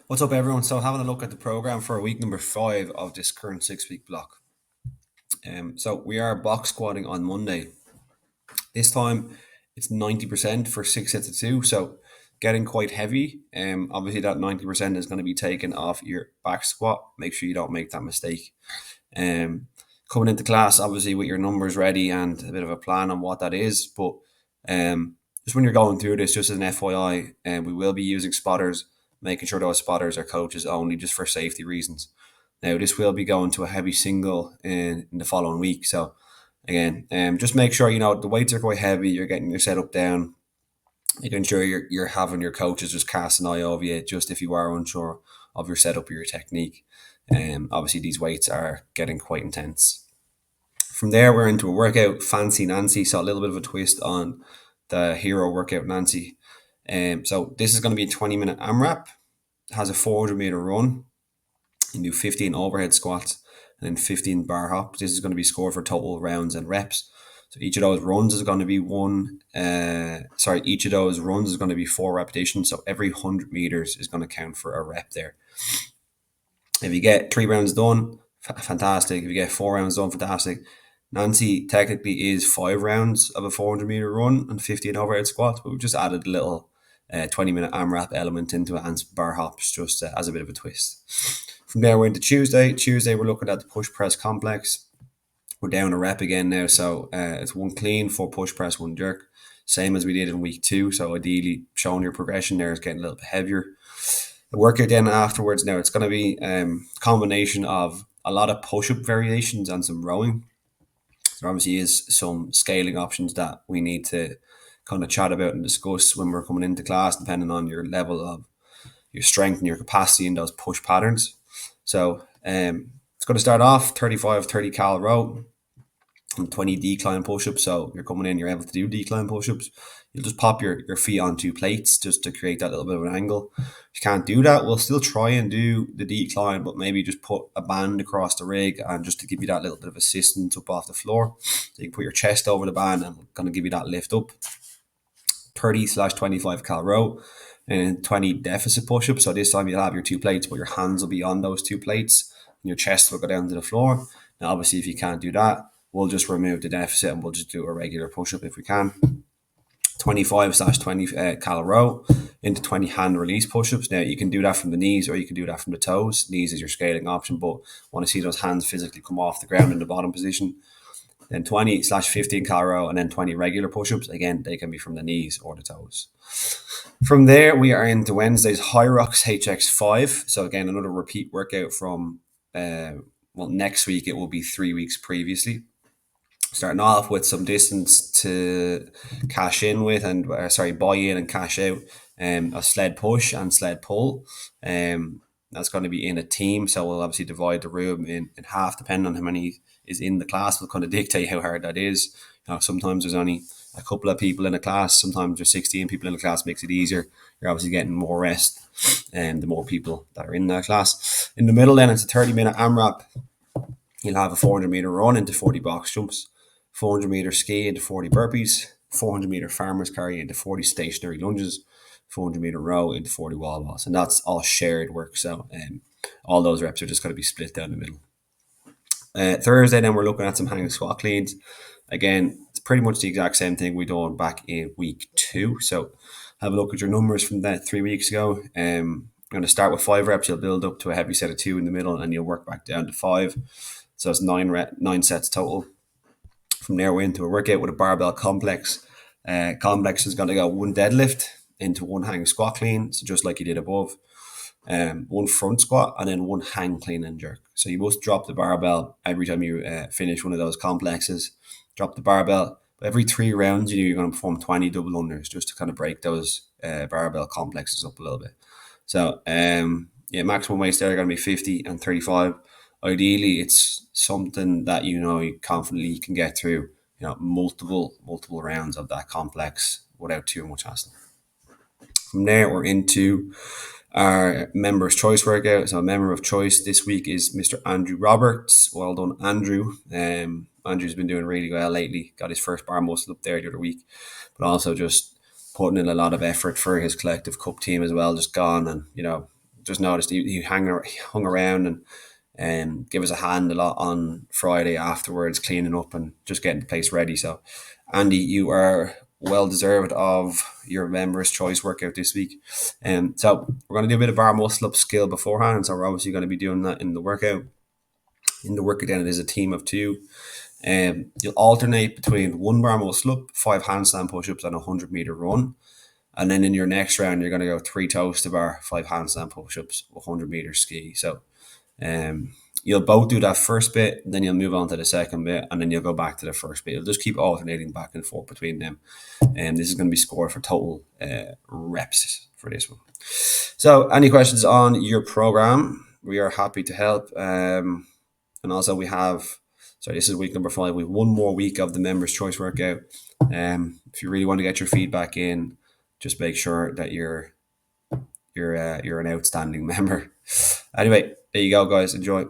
What's up, everyone? So, having a look at the program for week number 5 of this current 6 week block. So we are box squatting on Monday. This time it's 90% for 6 sets of 2. So, getting quite heavy. Obviously, that 90% is going to be taken off your back squat. Make sure you don't make that mistake. Um, Coming into class, obviously, with your numbers ready and a bit of a plan on what that is. But just when you're going through this, just as an FYI, we will be using spotters, making sure those spotters are coaches only, just for safety reasons. Now, this will be going to a heavy single in the following week. So, again, just make sure the weights are quite heavy. You're getting your setup down. Making sure you're having your coaches just cast an eye over you, just if you are unsure of your setup or your technique. Obviously, these weights are getting quite intense. From there, we're into a workout, Fancy Nancy. So a little bit of a twist on the hero workout, Nancy. So this is going to be a 20-minute AMRAP. It has a 400-meter run. You do 15 overhead squats and then 15 bar hops. This is going to be scored for total rounds and reps. So each of those runs is going to be each of those runs is going to be 4 repetitions. So every 100 meters is going to count for a rep there. If you get 3 rounds done, fantastic. If you get 4 rounds done, fantastic. Nancy technically is 5 rounds of a 400-meter run and 15 overhead squats, but we've just added a little 20-minute AMRAP element into it and bar hops just as a bit of a twist. From there, we're into Tuesday. Tuesday, we're looking at the push press complex. We're down a rep again now, so it's 1 clean, 4 push press, 1 jerk, same as we did in week 2. So ideally, showing your progression there is getting a little bit heavier. The workout then afterwards, now it's going to be a combination of a lot of push-up variations and some rowing. There obviously is some scaling options that we need to kind of chat about and discuss when we're coming into class, depending on your level of your strength and your capacity in those push patterns. So it's going to start off 35, 30 cal row and 20 decline push-ups. So you're coming in, you're able to do decline push-ups. You'll just pop your feet on 2 plates just to create that little bit of an angle. If you can't do that, we'll still try and do the decline, but maybe just put a band across the rig and just to give you that little bit of assistance up off the floor. So you can put your chest over the band and going to give you that lift up. 30/25 cal row and 20 deficit push-ups. So this time you'll have your 2 plates, but your hands will be on those 2 plates and your chest will go down to the floor. Now, obviously, if you can't do that, we'll just remove the deficit and we'll just do a regular push-up if we can. 25/20 cal row into 20 hand release push-ups. Now, you can do that from the knees or you can do that from the toes. Knees is your scaling option, but want to see those hands physically come off the ground in the bottom position. Then 20/15 cal row and then 20 regular push-ups. Again, they can be from the knees or the toes. From there, we are into Wednesday's Hyrox HX5. So again, another repeat workout from, next week. It will be 3 weeks previously. Starting off with some distance to cash in with and buy in and cash out. A sled push and sled pull. That's going to be in a team, so we'll obviously divide the room in half, depending on how many is in the class. Will kind of dictate how hard that is. Sometimes there's only a couple of people in a class. Sometimes there's 16 people in a class, makes it easier. You're obviously getting more rest, and the more people that are in that class. In the middle, then it's a 30-minute AMRAP. You'll have a 400-meter run into 40 box jumps, 400-meter ski into 40 burpees, 400-meter farmer's carry into 40 stationary lunges, 400-meter row into 40 wall balls. And that's all shared work. So all those reps are just going to be split down the middle. Thursday, then we're looking at some hang squat cleans. Again, it's pretty much the exact same thing we done back in week 2. So have a look at your numbers from that 3 weeks ago. I'm going to start with 5 reps. You'll build up to a heavy set of 2 in the middle and you'll work back down to 5. So it's 9 sets total. From there, we're into a workout with a barbell complex. Complex is going to go 1 deadlift into 1 hang squat clean, so just like you did above. 1 front squat and then 1 hang clean and jerk. So you must drop the barbell every time you finish one of those complexes. Drop the barbell. Every 3 rounds, you're going to perform 20 double unders just to kind of break those barbell complexes up a little bit. So maximum weights there are going to be 50 and 35. Ideally, it's something that you confidently can get through multiple rounds of that complex without too much hassle. From there, we're into our member's choice workout. So a member of choice this week is Mr. Andrew Roberts. Well done, Andrew. Andrew's been doing really well lately. Got his first bar muscle up there the other week, but also just putting in a lot of effort for his collective cup team as well. Just gone and just noticed he hung around and give us a hand a lot on Friday afterwards, cleaning up and just getting the place ready. So, Andy, you are well deserved of your members' choice workout this week. So we're going to do a bit of bar muscle up skill beforehand. So we're obviously going to be doing that in the workout. In the workout, then it is a team of two. You'll alternate between one bar muscle up, 5 handstand push-ups, and a 100-meter run. And then in your next round, you're going to go 3 toes to bar, 5 handstand push-ups, 100-meter ski. So you'll both do that first bit, then you'll move on to the second bit, and then you'll go back to the first bit. You'll just keep alternating back and forth between them. And this is going to be scored for total reps for this one. So any questions on your program, we are happy to help. And also we have, this is week number 5. We have one more week of the members' choice workout. If you really want to get your feedback in, just make sure that you're an outstanding member. Anyway, there you go, guys. Enjoy.